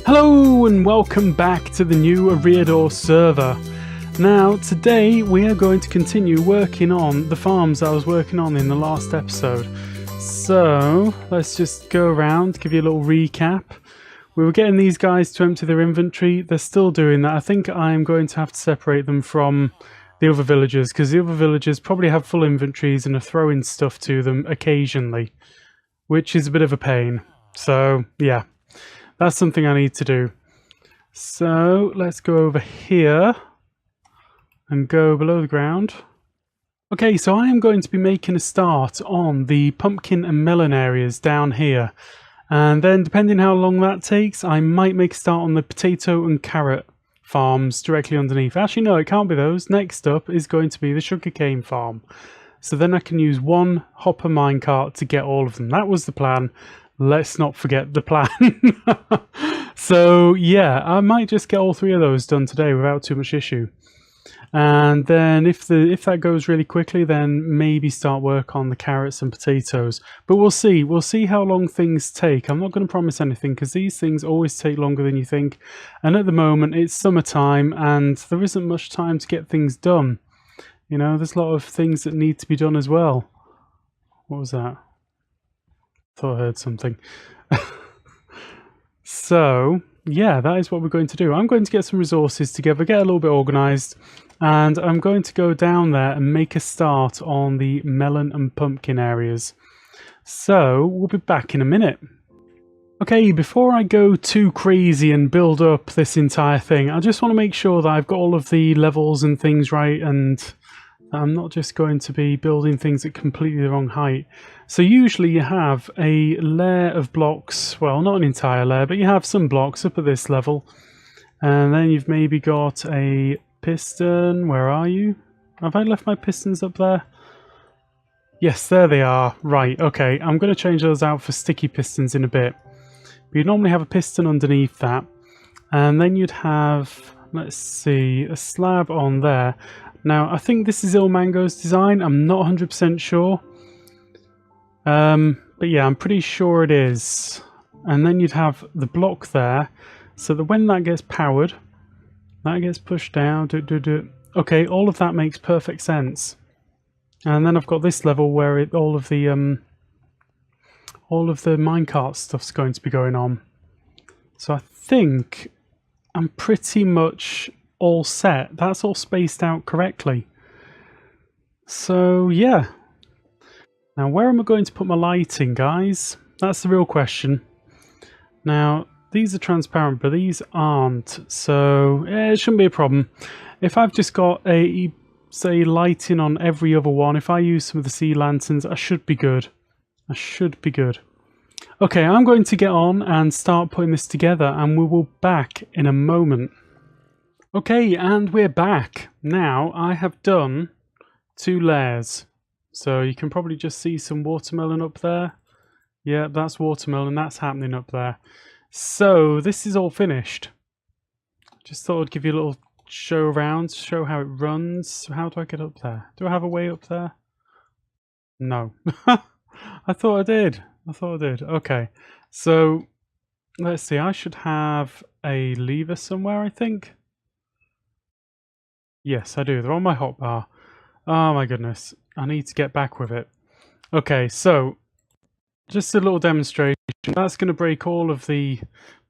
Hello and welcome back to the new Eriador server. Now today we are going to continue working on the farms I was working on in the last episode. So let's just go around, give you a little recap. We were getting these guys to empty their inventory. They're still doing that. I think I'm going to have to separate them from the other villagers because the other villagers probably have full inventories and are throwing stuff to them occasionally, which is a bit of a pain. So yeah. That's something I need to do. So let's go over here and go below the ground. Okay, so I am going to be making a start on the pumpkin and melon areas down here. And then depending how long that takes, I might make a start on the potato and carrot farms directly underneath. Actually, no, it can't be those. Next up is going to be the sugarcane farm. So then I can use one hopper minecart to get all of them. That was the plan. Let's not forget the plan. So yeah, I might just get all three of those done today without too much issue. And then if that goes really quickly, then maybe start work on the carrots and potatoes. But we'll see. We'll see how long things take. I'm not going to promise anything because these things always take longer than you think. And at the moment, it's summertime and there isn't much time to get things done. You know, there's a lot of things that need to be done as well. What was that? Thought I heard something. So yeah, that is what we're going to do. I'm going to get some resources together, get a little bit organized, and I'm going to go down there and make a start on the melon and pumpkin areas. So we'll be back in a minute. Okay, before I go too crazy and build up this entire thing, I just want to make sure that I've got all of the levels and things right, and I'm not just going to be building things at completely the wrong height. So usually you have a layer of blocks, well, not an entire layer, but you have some blocks up at this level. And then you've maybe got a piston. Where are you? Have I left my pistons up there? Yes, there they are. Right, okay. I'm going to change those out for sticky pistons in a bit. But you'd normally have a piston underneath that. And then you'd have, let's see, a slab on there. Now, I think this is Ilmango's design. I'm not 100% sure. But yeah, I'm pretty sure it is. And then you'd have the block there, so that when that gets powered, that gets pushed down. Okay, all of that makes perfect sense. And then I've got this level where all of the minecart stuff's going to be going on. So I think I'm pretty much all set. That's all spaced out correctly. So yeah. Now, where am I going to put my lighting, guys? That's the real question. Now, these are transparent, but these aren't, so it shouldn't be a problem. If I've just got a, say, lighting on every other one, if I use some of the sea lanterns, I should be good. I should be good. Okay, I'm going to get on and start putting this together, and we will be back in a moment. Okay, and we're back. Now, I have done 2 layers. So you can probably just see some watermelon up there. Yeah, that's watermelon, that's happening up there. So this is all finished. Just thought I'd give you a little show around, show how it runs. How do I get up there? Do I have a way up there? No. I thought I did. Okay. So let's see, I should have a lever somewhere, I think. Yes, I do. They're on my hotbar. Oh my goodness. I need to get back with it. Okay, so just a little demonstration. That's going to break all of the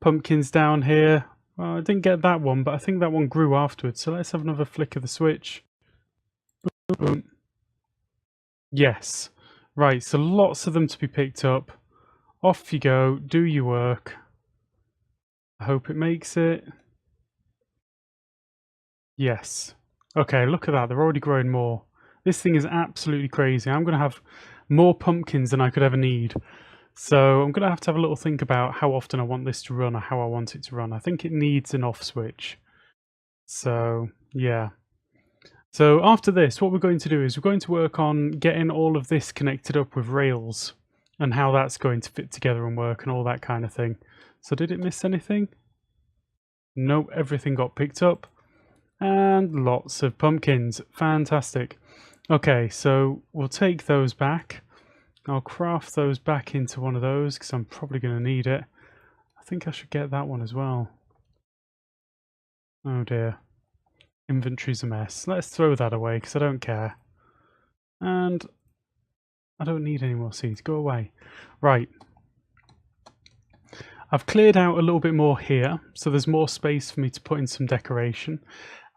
pumpkins down here. Well, I didn't get that one, but I think that one grew afterwards. So let's have another flick of the switch. Boom, boom. Yes. Right, so lots of them to be picked up. Off you go. Do your work. I hope it makes it. Yes. Okay, look at that. They're already growing more. This thing is absolutely crazy. I'm going to have more pumpkins than I could ever need. So I'm going to have a little think about how often I want this to run or how I want it to run. I think it needs an off switch. So, yeah. So after this, what we're going to do is we're going to work on getting all of this connected up with rails and how that's going to fit together and work and all that kind of thing. So did it miss anything? Nope, everything got picked up. And lots of pumpkins. Fantastic. Okay, so we'll take those back. I'll craft those back into one of those because I'm probably going to need it. I think I should get that one as well. Oh dear. Inventory's a mess. Let's throw that away because I don't care. And I don't need any more seeds. Go away. Right. I've cleared out a little bit more here, so there's more space for me to put in some decoration.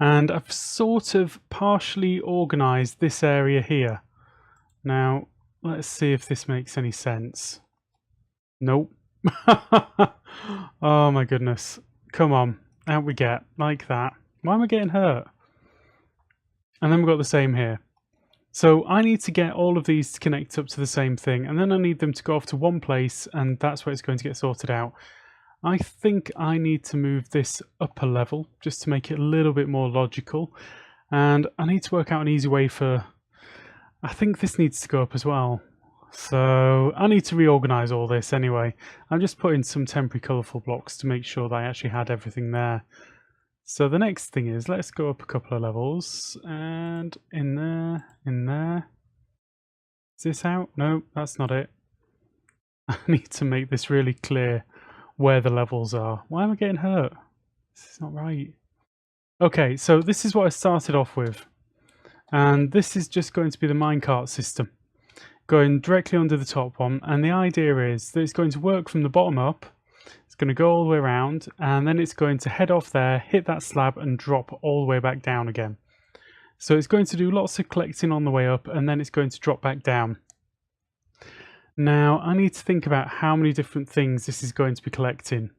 And I've sort of partially organised this area here. Now, let's see if this makes any sense. Nope. Oh my goodness. Come on. Out we get. Like that. Why am I getting hurt? And then we've got the same here. So I need to get all of these to connect up to the same thing, and then I need them to go off to one place, and that's where it's going to get sorted out. I think I need to move this up a level just to make it a little bit more logical, and I need to work out an easy way for... I think this needs to go up as well. So I need to reorganize all this anyway. I'm just putting some temporary colourful blocks to make sure that I actually had everything there. So the next thing is, let's go up a couple of levels, and in there, in there. Is this out? No, that's not it. I need to make this really clear where the levels are. Why am I getting hurt? This is not right. Okay, so this is what I started off with. And this is just going to be the minecart system, going directly under the top one. And the idea is that it's going to work from the bottom up. It's going to go all the way around, and then it's going to head off there, hit that slab, and drop all the way back down again. So it's going to do lots of collecting on the way up, and then it's going to drop back down. Now, I need to think about how many different things this is going to be collecting.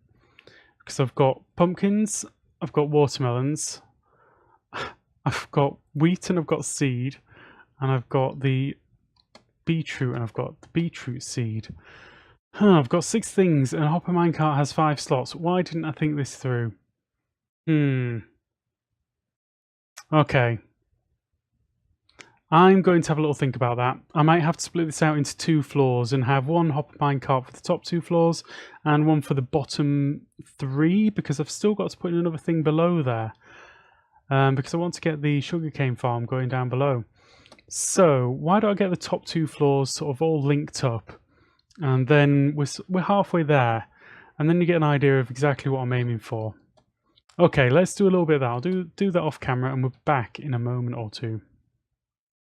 Because I've got pumpkins, I've got watermelons, I've got wheat and I've got seed, and I've got the beetroot and I've got the beetroot seed. I've got 6 things, and a hopper minecart has 5 slots. Why didn't I think this through? Okay. I'm going to have a little think about that. I might have to split this out into 2 floors and have one hopper minecart for the top 2 floors and one for the bottom 3, because I've still got to put in another thing below there. Because I want to get the sugarcane farm going down below. So why don't I get the top 2 floors sort of all linked up? And then we're halfway there, and then you get an idea of exactly what I'm aiming for. Okay, let's do a little bit of that. I'll do that off camera, and we're back in a moment or two.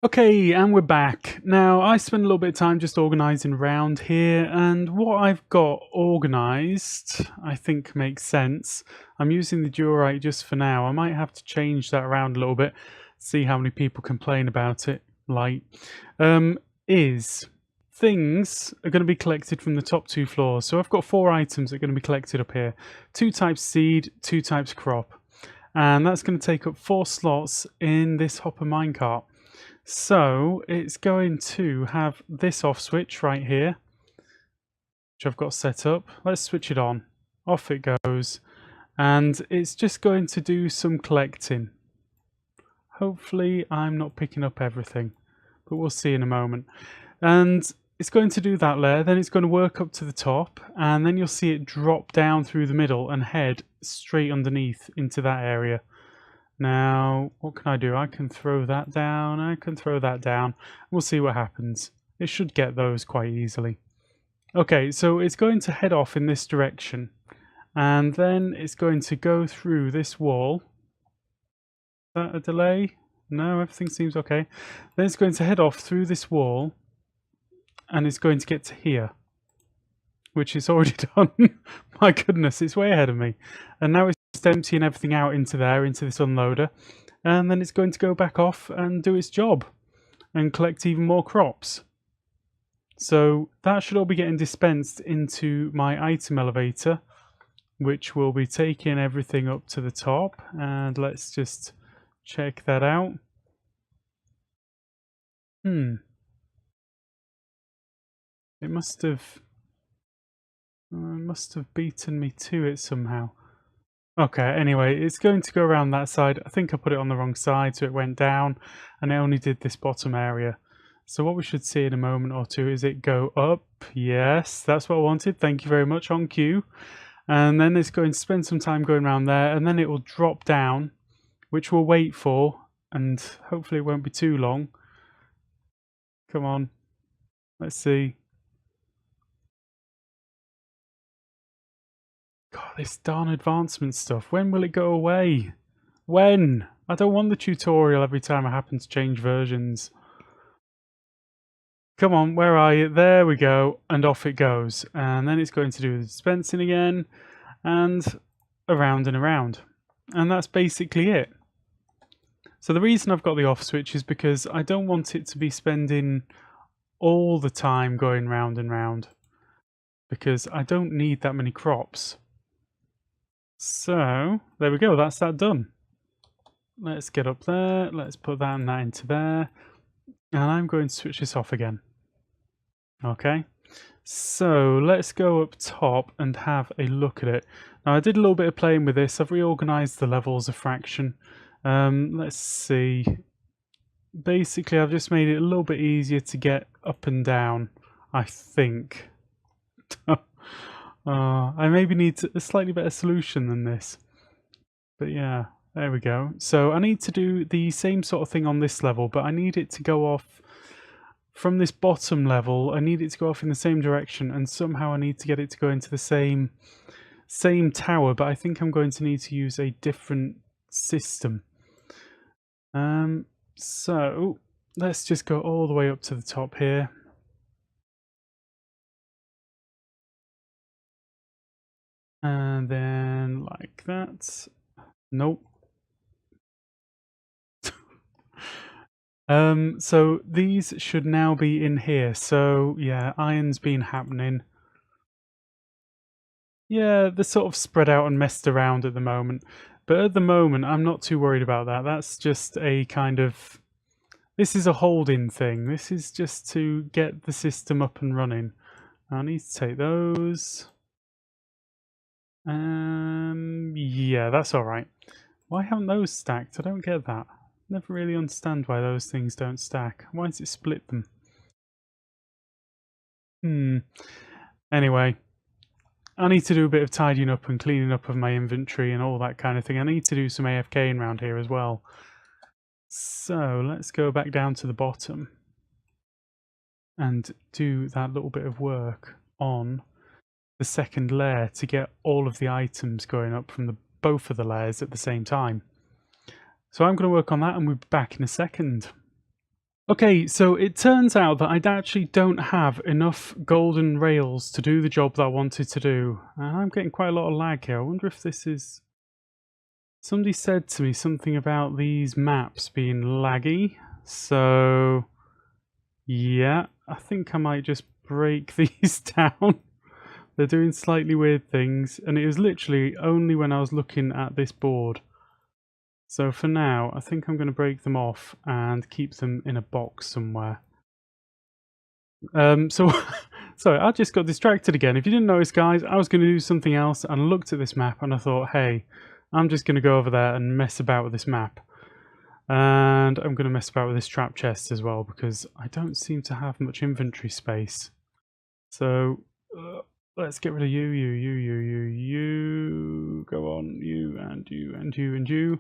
Okay, and we're back. Now, I spent a little bit of time just organising around here, and what I've got organised, I think makes sense. I'm using the diorite just for now. I might have to change that around a little bit, see how many people complain about it. Things are going to be collected from the top 2 floors. So I've got 4 items that are going to be collected up here. 2 types seed, 2 types crop. And that's going to take up 4 slots in this hopper minecart. So it's going to have this off switch right here, which I've got set up. Let's switch it on. Off it goes. And it's just going to do some collecting. Hopefully I'm not picking up everything, but we'll see in a moment. And it's going to do that layer, then it's going to work up to the top, and then you'll see it drop down through the middle and head straight underneath into that area. Now, what can I do? I can throw that down, I can throw that down. We'll see what happens. It should get those quite easily. Okay, so it's going to head off in this direction, and then it's going to go through this wall. Is that a delay? No, everything seems okay. Then it's going to head off through this wall, and it's going to get to here, which is already done. My goodness, it's way ahead of me. And now it's just emptying everything out into there, into this unloader, and then it's going to go back off and do its job and collect even more crops. So that should all be getting dispensed into my item elevator, which will be taking everything up to the top. And let's just check that out. It must have beaten me to it somehow. Okay, anyway, it's going to go around that side. I think I put it on the wrong side, so it went down, and it only did this bottom area. So what we should see in a moment or two is it go up. Yes, that's what I wanted. Thank you very much, on cue. And then it's going to spend some time going around there, and then it will drop down, which we'll wait for, and hopefully it won't be too long. Come on. Let's see. this darn advancement stuff. When will it go away? When? I don't want the tutorial every time I happen to change versions. Come on, where are you? There we go. And off it goes. And then it's going to do the dispensing again. And around and around. And that's basically it. So the reason I've got the off switch is because I don't want it to be spending all the time going round and round, because I don't need that many crops. So there we go, that's that done. Let's get up there, let's put that and that into there, and I'm going to switch this off again. Okay, so let's go up top and have a look at it. Now I did a little bit of playing with this. I've reorganized the levels a fraction. Let's see. Basically, I've just made it a little bit easier to get up and down, I think. I maybe need a slightly better solution than this. But yeah, there we go. So I need to do the same sort of thing on this level, but I need it to go off from this bottom level. I need it to go off in the same direction, and somehow I need to get it to go into the same tower, but I think I'm going to need to use a different system. So let's just go all the way up to the top here. And then like that. Nope. So these should now be in here. So yeah, iron's been happening. Yeah, they're sort of spread out and messed around at the moment. But at the moment, I'm not too worried about that. That's just a kind of... This is a hold-in thing. This is just to get the system up and running. I need to take those. Yeah, that's alright. Why haven't those stacked? I don't get that. Never really understand why those things don't stack. Why does it split them? Anyway. I need to do a bit of tidying up and cleaning up of my inventory and all that kind of thing. I need to do some AFKing around here as well. So let's go back down to the bottom and do that little bit of work on the second layer to get all of the items going up from both of the layers at the same time. So I'm going to work on that and we'll be back in a second. Okay, so it turns out that I actually don't have enough golden rails to do the job that I wanted to do. And I'm getting quite a lot of lag here. I wonder if this is... Somebody said to me something about these maps being laggy. So, yeah, I think I might just break these down. They're doing slightly weird things. And it was literally only when I was looking at this board. So for now, I think I'm going to break them off and keep them in a box somewhere. So, sorry, I just got distracted again. If you didn't notice, guys, I was going to do something else and I looked at this map and I thought, hey, I'm just going to go over there and mess about with this map. And I'm going to mess about with this trap chest as well because I don't seem to have much inventory space. So, let's get rid of you. Go on, you and you and you and you.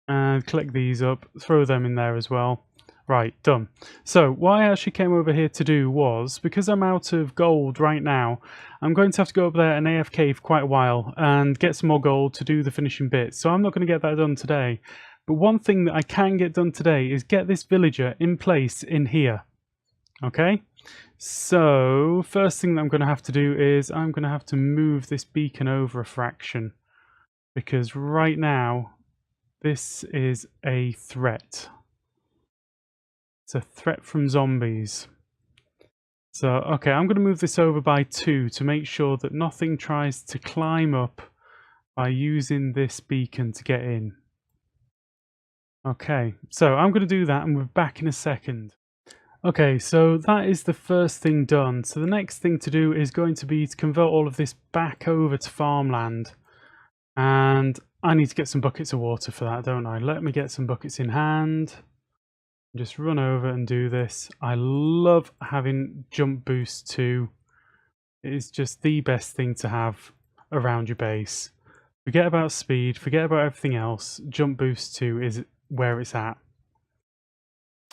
And collect these up, throw them in there as well. Right, done. So what I actually came over here to do was, because I'm out of gold right now, I'm going to have to go up there and AFK for quite a while and get some more gold to do the finishing bits. So I'm not going to get that done today. But one thing that I can get done today is get this villager in place in here. Okay? So first thing that I'm going to have to do is I'm going to have to move this beacon over a fraction. Because right now... this is a threat. It's a threat from zombies. So, okay, I'm going to move this over by 2 to make sure that nothing tries to climb up by using this beacon to get in. Okay, so I'm going to do that and we're back in a second. Okay, so that is the first thing done. So the next thing to do is going to be to convert all of this back over to farmland. And I need to get some buckets of water for that, don't I? Let me get some buckets in hand. Just run over and do this. I love having jump boost 2. It is just the best thing to have around your base. Forget about speed, forget about everything else. Jump boost 2 is where it's at.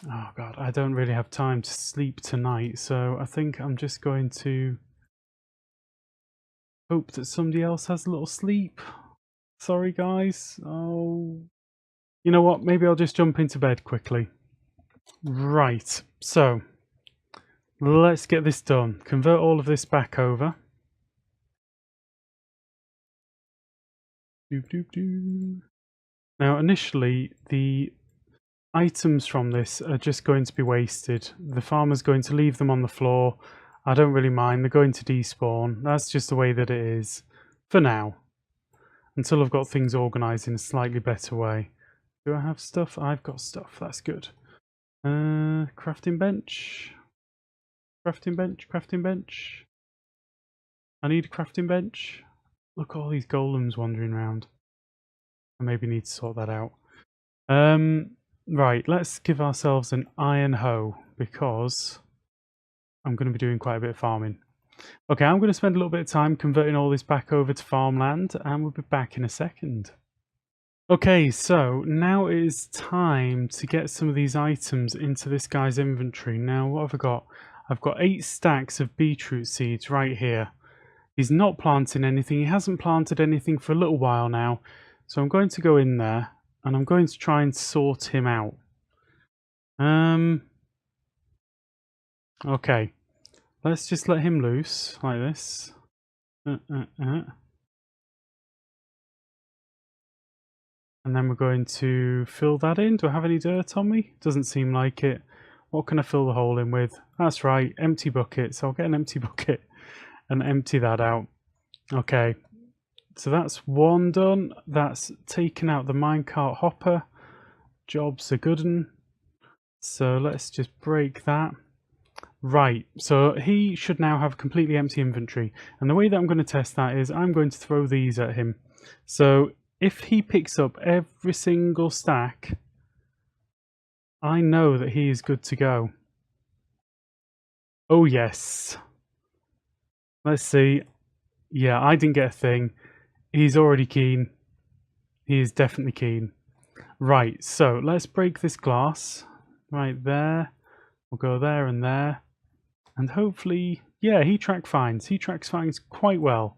Oh god, I don't really have time to sleep tonight, so I think I'm just going to Hope that somebody else has a little sleep. Sorry, guys. Oh, you know what? Maybe I'll just jump into bed quickly. Right, so let's get this done. Convert all of this back over. Doop, doop, doop. Now, initially, the items from this are just going to be wasted. The farmer's going to leave them on the floor. I don't really mind. They're going to despawn. That's just the way that it is for now. Until I've got things organised in a slightly better way. Do I have stuff? I've got stuff. That's good. Crafting bench. Crafting bench. Crafting bench. I need a crafting bench. Look at all these golems wandering around. I maybe need to sort that out. Right, let's give ourselves an iron hoe because I'm going to be doing quite a bit of farming. Okay, I'm going to spend a little bit of time converting all this back over to farmland and we'll be back in a second. Okay, so now it is time to get some of these items into this guy's inventory. Now, what have I got? I've got 8 stacks of beetroot seeds right here. He's not planting anything. He hasn't planted anything for a little while now. So I'm going to go in there and I'm going to try and sort him out. Okay. Let's just let him loose like this. And then we're going to fill that in. Do I have any dirt on me? Doesn't seem like it. What can I fill the hole in with? That's right, empty bucket. So I'll get an empty bucket and empty that out. Okay. So that's one done. That's taken out the minecart hopper. Job's a good one. So let's just break that. Right, so he should now have completely empty inventory. And the way that I'm going to test that is I'm going to throw these at him. So if he picks up every single stack, I know that he is good to go. Oh yes. Let's see. Yeah, I didn't get a thing. He's already keen. He is definitely keen. Right, so let's break this glass. Right there. We'll go there and there. And hopefully, yeah, he tracks fines. He tracks fines quite well.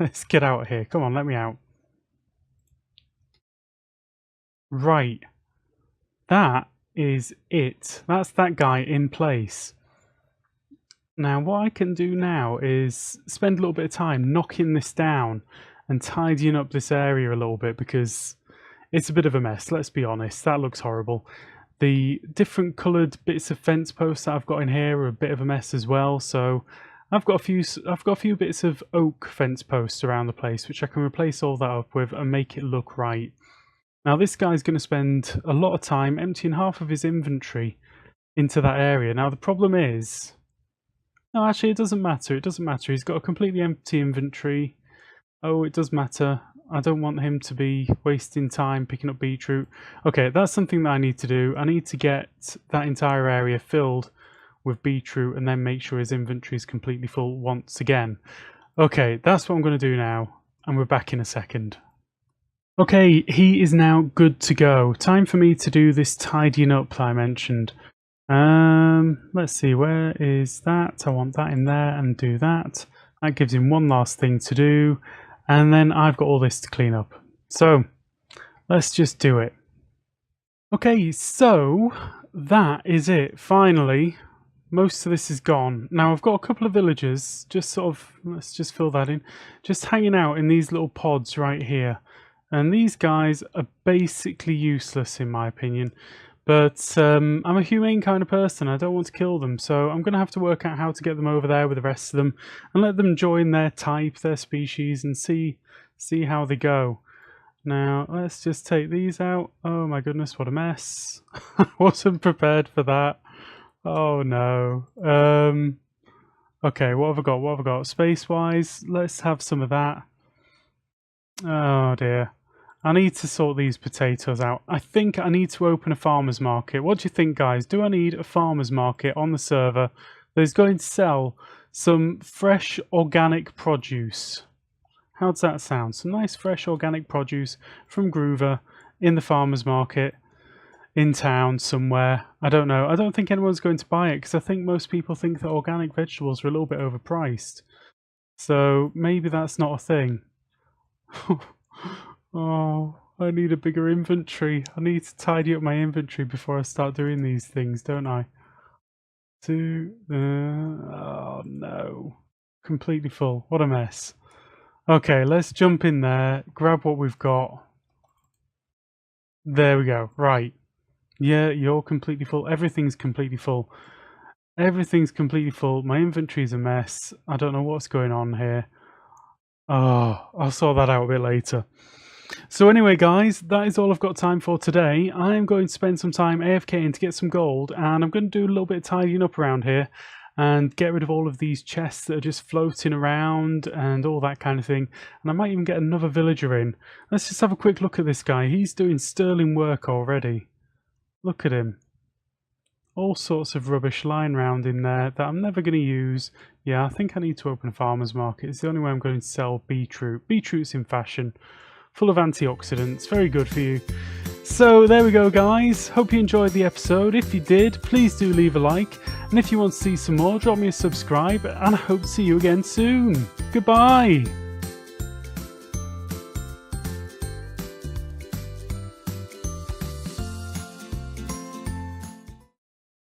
Let's get out of here. Come on, let me out. Right. That is it. That's that guy in place. Now, what I can do now is spend a little bit of time knocking this down and tidying up this area a little bit because it's a bit of a mess, let's be honest. That looks horrible. The different coloured bits of fence posts that I've got in here are a bit of a mess as well. So I've got a few bits of oak fence posts around the place, which I can replace all that up with and make it look right. Now this guy's going to spend a lot of time emptying half of his inventory into that area. Now the problem is, no, actually it doesn't matter. It doesn't matter. He's got a completely empty inventory. Oh, it does matter. I don't want him to be wasting time picking up beetroot. Okay, that's something that I need to do. I need to get that entire area filled with beetroot and then make sure his inventory is completely full once again. Okay, that's what I'm going to do now, and we're back in a second. Okay, he is now good to go. Time for me to do this tidying up that I mentioned. Let's see, where is that? I want that in there and do that. That gives him one last thing to do. And then I've got all this to clean up. So let's just do it. Okay, so that is it. Finally, most of this is gone. Now I've got a couple of villagers, just sort of, let's just fill that in, just hanging out in these little pods right here. And these guys are basically useless in my opinion. But I'm a humane kind of person. I don't want to kill them. So I'm going to have to work out how to get them over there with the rest of them and let them join their type, their species, and see how they go. Now, let's just take these out. Oh my goodness, what a mess. I wasn't prepared for that. Oh no. Okay, what have I got? What have I got? Space-wise, let's have some of that. Oh dear. I need to sort these potatoes out. I think I need to open a farmer's market. What do you think, guys? Do I need a farmer's market on the server that is going to sell some fresh organic produce? How does that sound? Some nice fresh organic produce from Gruva in the farmer's market in town somewhere. I don't know. I don't think anyone's going to buy it because I think most people think that organic vegetables are a little bit overpriced. So maybe that's not a thing. Oh, I need a bigger inventory. I need to tidy up my inventory before I start doing these things, don't I? Oh no. Completely full. What a mess. Okay, let's jump in there, grab what we've got. There we go. Right. Yeah, you're completely full. Everything's completely full. Everything's completely full. My inventory's a mess. I don't know what's going on here. Oh, I'll sort that out a bit later. So anyway, guys, that is all I've got time for today. I'm going to spend some time AFKing to get some gold, and I'm going to do a little bit of tidying up around here and get rid of all of these chests that are just floating around and all that kind of thing. And I might even get another villager in. Let's just have a quick look at this guy. He's doing sterling work already. Look at him. All sorts of rubbish lying around in there that I'm never going to use. Yeah, I think I need to open a farmer's market. It's the only way I'm going to sell beetroot. Beetroot's in fashion. Full of antioxidants. Very good for you. So there we go, guys. Hope you enjoyed the episode. If you did, please do leave a like. And if you want to see some more, drop me a subscribe. And I hope to see you again soon. Goodbye.